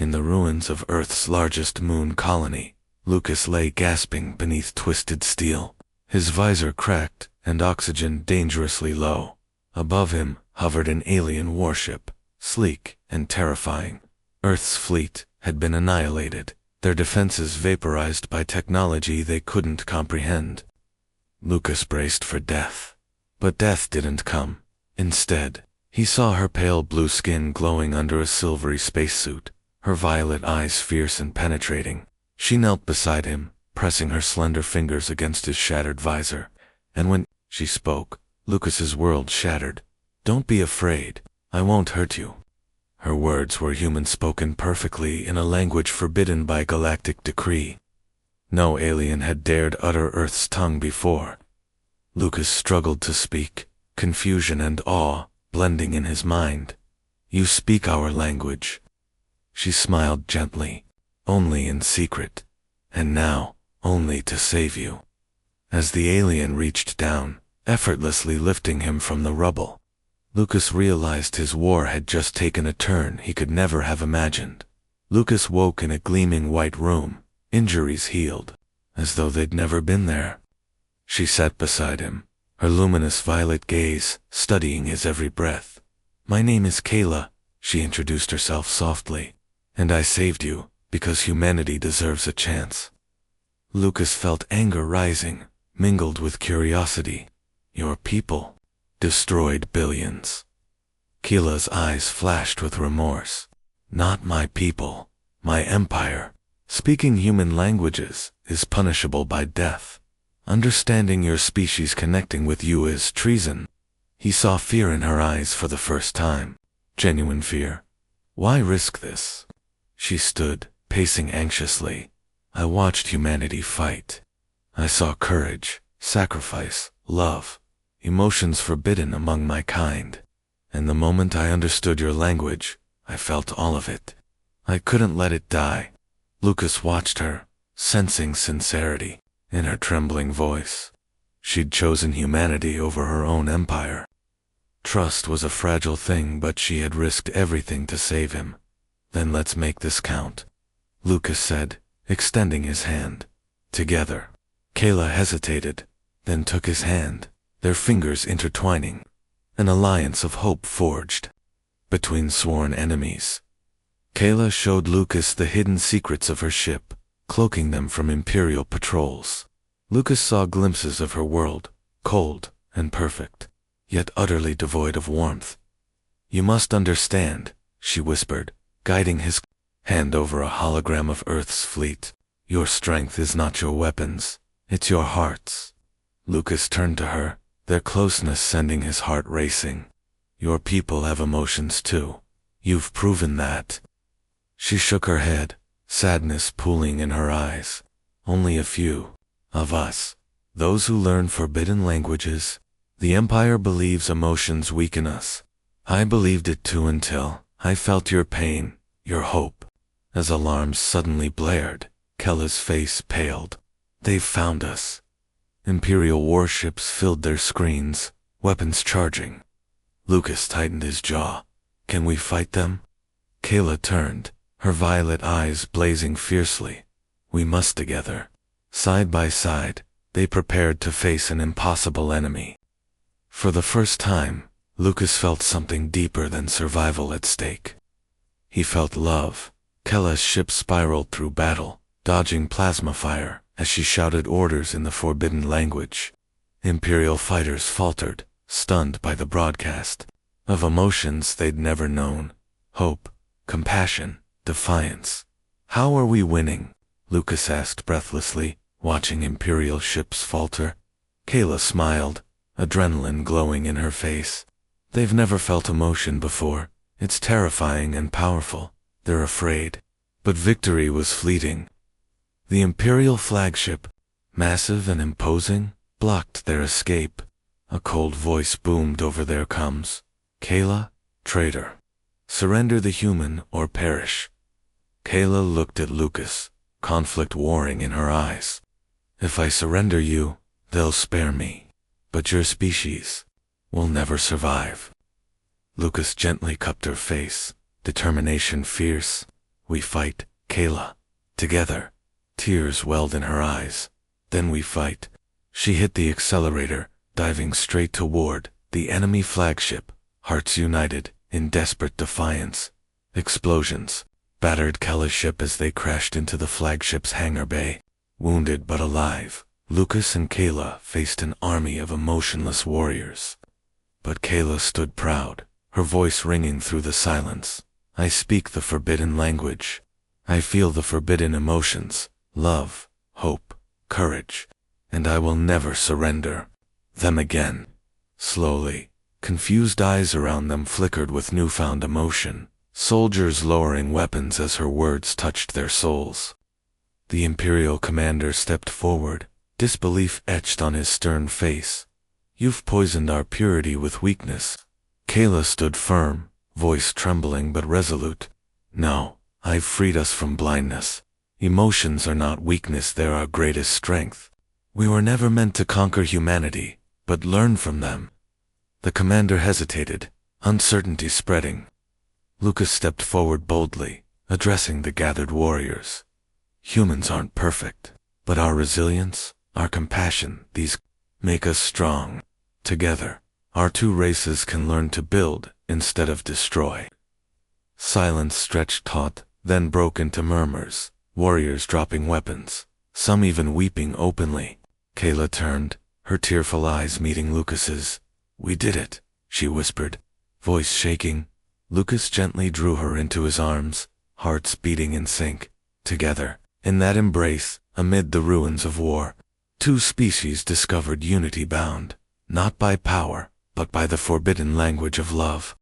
In the ruins of Earth's largest moon colony, Lucas lay gasping beneath twisted steel, his visor cracked and oxygen dangerously low. Above him hovered an alien warship, sleek and terrifying. Earth's fleet had been annihilated, their defenses vaporized by technology they couldn't comprehend. Lucas braced for death. But death didn't come. Instead, he saw her pale blue skin glowing under a silvery spacesuit, her violet eyes fierce and penetrating. She knelt beside him, pressing her slender fingers against his shattered visor, and when she spoke, Lucas's world shattered. "Don't be afraid. I won't hurt you." Her words were human, spoken perfectly in a language forbidden by galactic decree. No alien had dared utter Earth's tongue before. Lucas struggled to speak, confusion and awe blending in his mind. "You speak our language." She smiled gently, "Only in secret, and now, only to save you." As the alien reached down, effortlessly lifting him from the rubble, Lucas realized his war had just taken a turn he could never have imagined. Lucas woke in a gleaming white room, injuries healed, as though they'd never been there. She sat beside him, her luminous violet gaze studying his every breath. "My name is Kayla," she introduced herself softly, "and I saved you because humanity deserves a chance." Lucas felt anger rising, mingled with curiosity. "Your people destroyed billions." Kayla's eyes flashed with remorse. "Not my people, my empire. Speaking human languages is punishable by death. Understanding your species connecting with you is treason." He saw fear in her eyes for the first time. Genuine fear. "Why risk this?" She stood, pacing anxiously. "I watched humanity fight. I saw courage, sacrifice, love, emotions forbidden among my kind. And the moment I understood your language, I felt all of it. I couldn't let it die." Lucas watched her, sensing sincerity in her trembling voice. She'd chosen humanity over her own empire. Trust was a fragile thing, but she had risked everything to save him. "Then let's make this count," Lucas said, extending his hand. "Together." Kayla hesitated, then took his hand, their fingers intertwining. An alliance of hope forged between sworn enemies. Kayla showed Lucas the hidden secrets of her ship, cloaking them from Imperial patrols. Lucas saw glimpses of her world, cold and perfect, yet utterly devoid of warmth. "You must understand," she whispered, guiding his hand over a hologram of Earth's fleet. "Your strength is not your weapons, it's your hearts." Lucas turned to her, their closeness sending his heart racing. "Your people have emotions too. You've proven that." She shook her head, sadness pooling in her eyes. "Only a few of us, those who learn forbidden languages. The Empire believes emotions weaken us. I believed it too until I felt your pain, your hope." As alarms suddenly blared, Kella's face paled. "They've found us." Imperial warships filled their screens, weapons charging. Lucas tightened his jaw. "Can we fight them?" Kayla turned, her violet eyes blazing fiercely. "We must together." Side by side, they prepared to face an impossible enemy. For the first time, Lucas felt something deeper than survival at stake. He felt love. Kella's ship spiraled through battle, dodging plasma fire as she shouted orders in the forbidden language. Imperial fighters faltered, stunned by the broadcast of emotions they'd never known: hope, compassion, defiance. "How are we winning?" Lucas asked breathlessly, watching Imperial ships falter. Kayla smiled, adrenaline glowing in her face. "They've never felt emotion before. It's terrifying and powerful. They're afraid." But victory was fleeting. The Imperial flagship, massive and imposing, blocked their escape. A cold voice boomed over their comms. "Kayla, traitor. Surrender the human or perish." Kayla looked at Lucas, conflict warring in her eyes. "If I surrender you, they'll spare me. But your species will never survive." Lucas gently cupped her face, determination fierce. We fight, Kayla. Together. Tears welled in her eyes. Then we fight. She hit the accelerator, diving straight toward the enemy flagship, hearts united, in desperate defiance. Explosions battered Kayla's ship as they crashed into the flagship's hangar bay. Wounded but alive, Lucas and Kayla faced an army of emotionless warriors. But Kayla stood proud, her voice ringing through the silence. I speak the forbidden language. I feel the forbidden emotions, love, hope, courage, and I will never surrender them again. Slowly, confused eyes around them flickered with newfound emotion, soldiers lowering weapons as her words touched their souls. The Imperial commander stepped forward, disbelief etched on his stern face. You've poisoned our purity with weakness. Kayla stood firm, voice trembling but resolute. No, I've freed us from blindness. Emotions are not weakness, they're our greatest strength. We were never meant to conquer humanity, but learn from them. The commander hesitated, uncertainty spreading. Lucas stepped forward boldly, addressing the gathered warriors. Humans aren't perfect, but our resilience, our compassion, these make us strong. Together, our two races can learn to build instead of destroy. Silence stretched taut, then broke into murmurs, warriors dropping weapons, some even weeping openly. Kayla turned, her tearful eyes meeting Lucas's. We did it, she whispered, voice shaking. Lucas gently drew her into his arms, hearts beating in sync. Together, in that embrace, amid the ruins of war, two species discovered unity bound, not by power, but by the forbidden language of love.